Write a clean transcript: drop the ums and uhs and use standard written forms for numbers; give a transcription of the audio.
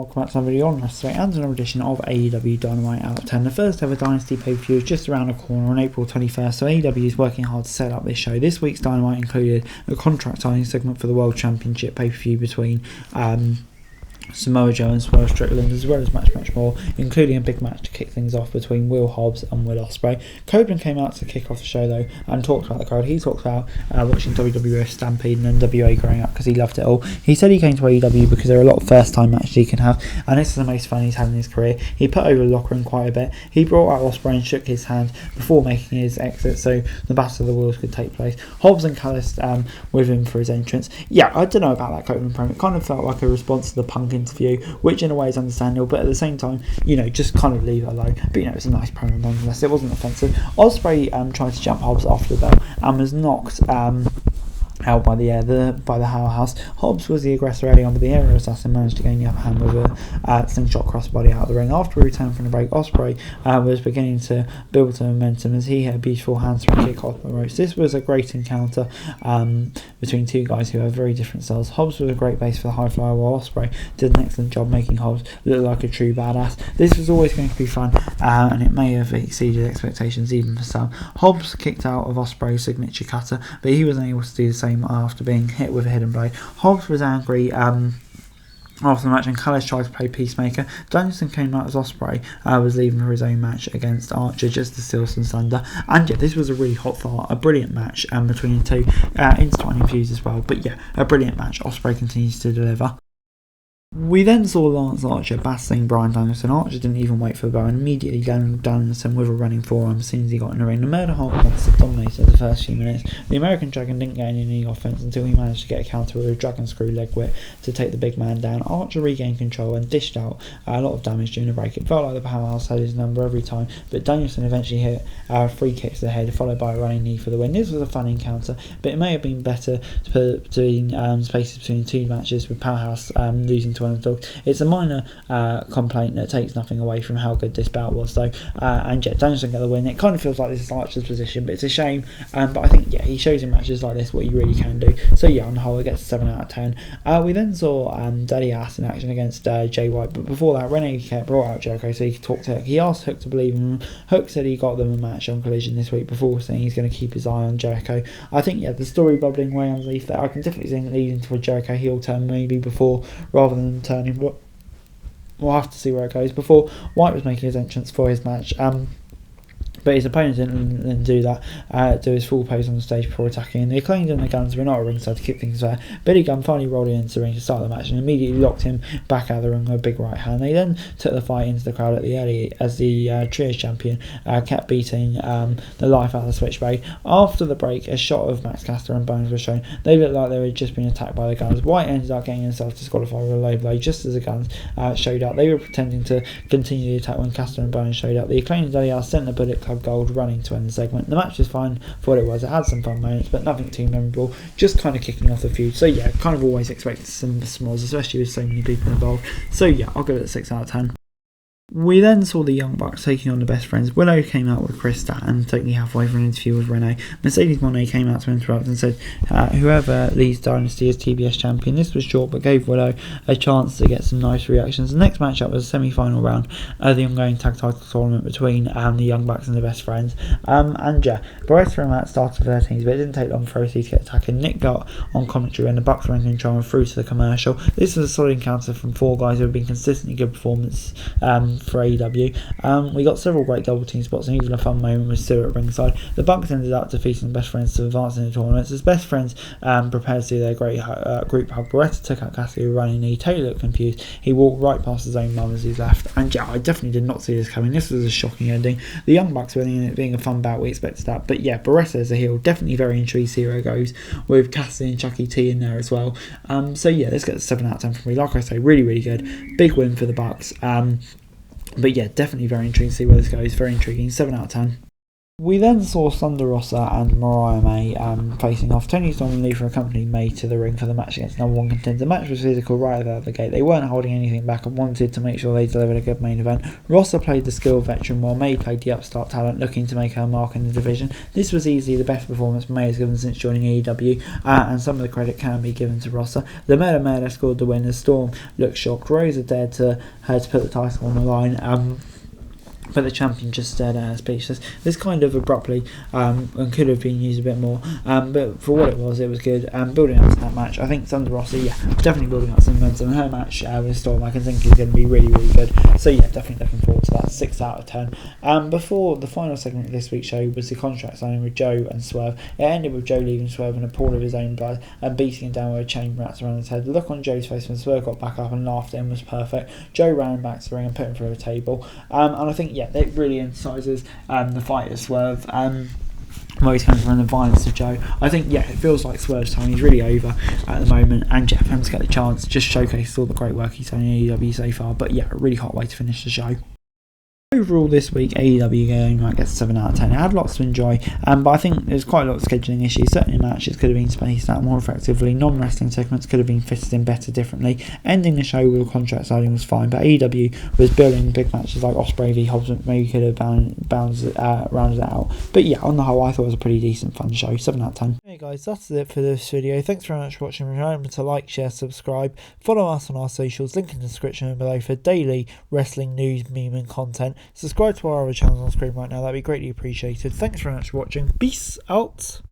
welcome back to another video on wrestling and another edition of AEW Dynamite Out of 10. The first ever Dynasty pay-per-view is just around the corner on April 21st, so AEW is working hard to set up this show. This week's Dynamite included a contract signing segment for the World Championship pay-per-view between Samoa Joe and Swerve Strickland, as well as much more, including a big match to kick things off between Will Hobbs and Will Ospreay. Copeland came out to kick off the show though and talked about the crowd. He talked about watching WWF Stampede and NWA growing up because he loved it all. He said he came to AEW because there are a lot of first time matches he can have, and this is the most fun he's had in his career. He put over the locker room quite a bit. He brought out Ospreay and shook his hand before making his exit so the Battle of the Wheels could take place. Hobbs and Callis with him for his entrance. Yeah, I don't know about that Copeland promo. It kind of felt like a response to the Punk interview, which in a way is understandable, but at the same time, just kind of leave it alone. But it's a nice promo nonetheless. It wasn't offensive. Ospreay tried to jump Hobbs after the bell and was knocked out by the powerhouse. Hobbs was the aggressor early on, but the aerial assassin managed to gain the upper hand with a slingshot crossbody out of the ring. After a return from the break, Ospreay was beginning to build some momentum as he had a beautiful handspring kick off the ropes. This was a great encounter between two guys who have very different styles. Hobbs was a great base for the high flyer, while Ospreay did an excellent job making Hobbs look like a true badass. This was always going to be fun, and it may have exceeded expectations even for some. Hobbs kicked out of Ospreay's signature cutter, but he wasn't able to do the same after being hit with a hidden blade. Hobbs was angry after the match, and Callis tried to play peacemaker. Danielson came out as Ospreay was leaving for his own match against Archer just to steal some thunder. And yeah, this was a really hot fart, a brilliant match between the two, intertwining feuds as well. But yeah, a brilliant match. Ospreay continues to deliver. We then saw Lance Archer battling Bryan Danielson. Archer didn't even wait for the bell and immediately landed Danielson with a running forearm as soon as he got in the ring. The Murder Hulk monster dominated the first few minutes. The American Dragon didn't get any offense until he managed to get a counter with a Dragon Screw leg whip to take the big man down. Archer regained control and dished out a lot of damage during the break. It felt like the powerhouse had his number every time, but Danielson eventually hit 3 kicks to the head, followed by a running knee for the win. This was a fun encounter, but it may have been better to put between spaces between two matches, with Powerhouse losing to Underdog. It's a minor complaint that takes nothing away from how good this bout was though, and yeah, Danielson got the win. It kind of feels like this is Archer's position, but it's a shame, but I think he shows in matches like this what he really can do. So yeah, on the whole it gets a 7 out of 10. We then saw Daddy Ass in action against Jay White, but before that Renee brought out Jericho so he could talk to Hook. He asked Hook to believe him. Hook said he got them a match on Collision this week before saying he's going to keep his eye on Jericho. I think the story bubbling away underneath there, I can definitely see it leading to a Jericho heel turn maybe before, rather than turning, but we'll have to see where it goes. Before, White was making his entrance for his match, but his opponent didn't do that, do his full pose on the stage before attacking. And the Acclaimed and the Guns were not at ringside to keep things fair. Billy Gunn finally rolled into the ring to start the match and immediately locked him back out of the ring with a big right hand. They then took the fight into the crowd at the early as the Trios champion kept beating the life out of the Switchblade. After the break, a shot of Max Caster and Bones was shown. They looked like they had just been attacked by the Guns. White ended up getting himself disqualified with a low blow just as the Guns showed up. They were pretending to continue the attack when Caster and Bones showed up. The Acclaimed and sent the Bullet Club Gold running to end the segment. The match was fine for what it was. It had some fun moments, but nothing too memorable. Just kind of kicking off the feud. So yeah, kind of always expected some smalls, especially with so many people involved. So yeah, I'll give it a 6 out of 10. We then saw the Young Bucks taking on the Best Friends. Willow came out with Chris Statton, taking halfway for an interview with Renee. Mercedes Moné came out to interrupt and said whoever leads Dynasty is TBS champion. This was short but gave Willow a chance to get some nice reactions. The next matchup was a semi-final round of the ongoing tag title tournament between the Young Bucks and the Best Friends. And yeah, Barretta and Matt started 13s, but it didn't take long for OC to get attacking. Nick got on commentary and the Bucks were in control and through to the commercial. This was a solid encounter from 4 guys who have been consistently good performance for AEW. We got several great double team spots and even a fun moment with Stu at ringside. The Bucks ended up defeating the Best Friends to advance in the tournament. As Best Friends prepared to do their great group hug, Barretta took out Cassidy with a running knee. Taylor looked confused. He walked right past his own mum as he left. And yeah, I definitely did not see this coming. This was a shocking ending. The Young Bucks winning and it being a fun bout, we expected that. But yeah, Barretta as a heel, definitely very intrigued to see where it goes, with Cassidy and Chucky T in there as well. So yeah, let's get a 7 out of 10 from me. Like I say, really, really good. Big win for the Bucks. But yeah, definitely very intriguing to see where this goes. Very intriguing. 7 out of 10. We then saw Thunder Rosa and Mariah May facing off. Tony Storm and Luther accompanied May to the ring for the match against number 1 contender. The match was physical right out of the gate. They weren't holding anything back and wanted to make sure they delivered a good main event. Rosa played the skilled veteran while May played the upstart talent looking to make her mark in the division. This was easily the best performance May has given since joining AEW, and some of the credit can be given to Rosa. The Murder scored the win as Storm looked shocked. Rosa dared her to put the title on the line. But the champion just stared at her speechless. This kind of abruptly and could have been used a bit more. But for what it was good. Building up to that match, I think Thunder Rosa, definitely building up some momentum. Her match with Storm, I can think is going to be really, really good. So definitely looking forward to that. 6 out of 10. Before the final segment of this week's show was the contract signing with Joe and Swerve. It ended with Joe leaving Swerve in a pool of his own blood and beating him down with a chain wrapped around his head. The look on Joe's face when Swerve got back up and laughed at him was perfect. Joe ran back to the ring and put him through a table. And I think it really emphasises the fight of Swerve. Where he's coming from, the violence of Joe. I think it feels like Swerve's time. He's really over at the moment, and for him to get the chance, just showcase all the great work he's done in AEW so far. But a really hot way to finish the show. Overall this week, AEW Dynamite gets 7 out of 10. It had lots to enjoy, but I think there's quite a lot of scheduling issues. Certainly matches could have been spaced out more effectively. Non-wrestling segments could have been fitted in better differently. Ending the show with a contract signing was fine, but AEW was building big matches like Ospreay v Hobbs, maybe could have rounded it out. But on the whole, I thought it was a pretty decent, fun show. 7 out of 10. Hey guys, that's it for this video. Thanks very much for watching. Remember to like, share, subscribe. Follow us on our socials. Link in the description below for daily wrestling news, meme and content. Subscribe to our other channels on screen right now, that'd be greatly appreciated. Thanks very much for watching. Peace out.